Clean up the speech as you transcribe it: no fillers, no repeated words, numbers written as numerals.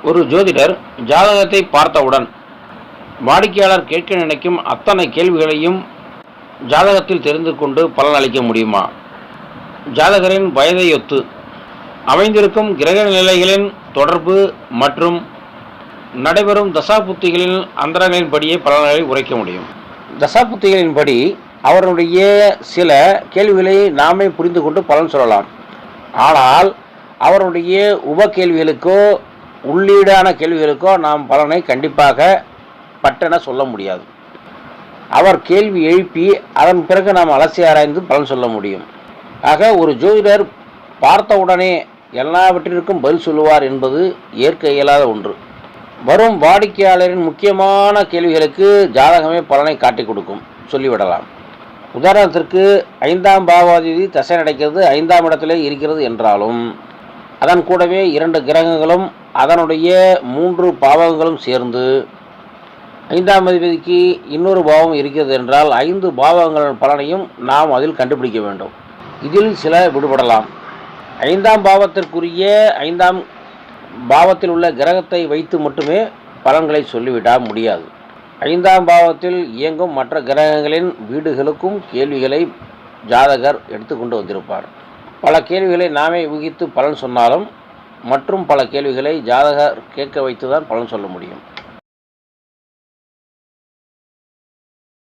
ஒரு ஜோதிடர் ஜாதகத்தை பார்த்தவுடன் வாடிக்கையாளர் கேட்க நினைக்கும் அத்தனை கேள்விகளையும் ஜாதகத்தில் தெரிந்து கொண்டு பலன் அளிக்க முடியுமா? ஜாதகரின் வயதையொத்து அமைந்திருக்கும் கிரக நிலைகளின் தொடர்பு மற்றும் நடைபெறும் தசாபுத்திகளின் அந்தரங்களின்படியே பலன்களை உரைக்க முடியும். தசாபுத்திகளின்படி அவருடைய சில கேள்விகளை நாமே புரிந்து கொண்டு பலன் சொல்லலாம். ஆனால் அவருடைய உப கேள்விகளுக்கோ உள்ளீடான கேள்விகளுக்கோ நாம் பலனை கண்டிப்பாக பட்டென சொல்ல முடியாது. அவர் கேள்வி எழுப்பி அதன் பிறகு நாம் அலசி ஆராய்ந்து பலன் சொல்ல முடியும். ஆக ஒரு ஜோதிடர் பார்த்தவுடனே எல்லாவற்றிற்கும் பதில் சொல்லுவார் என்பது ஏற்க இயலாத ஒன்று. வரும் வாடிக்கையாளரின் முக்கியமான கேள்விகளுக்கு ஜாதகமே பலனை காட்டிக் கொடுக்கும், சொல்லிவிடலாம். உதாரணத்திற்கு 5ஆம் பாவாதிபதி தசை நடக்கிறது, 5ஆம் இடத்திலே இருக்கிறது என்றாலும் அதன் கூடவே 2 கிரகங்களும் அதனுடைய 3 பாவகங்களும் சேர்ந்து 5ஆம் அதிபதிக்கு இன்னொரு பாவம் இருக்கிறது என்றால் 5 பாவங்களின் பலனையும் நாம் அதில் கண்டுபிடிக்க வேண்டும். இதில் சில விடுபடலாம். 5ஆம் பாவத்திற்குரிய 5ஆம் பாவத்தில் உள்ள கிரகத்தை வைத்து மட்டுமே பலன்களை சொல்லிவிட முடியாது. 5ஆம் பாவத்தில் இயங்கும் மற்ற கிரகங்களின் வீடுகளுக்கும் கேள்விகளை ஜாதகர் எடுத்துக்கொண்டு வந்திருப்பார். பல கேள்விகளை நாமே ஊகித்து பலன் சொன்னாலும் மற்றும் பல கேள்விகளை ஜாதகர் கேட்க வைத்துதான் பலன் சொல்ல முடியும்.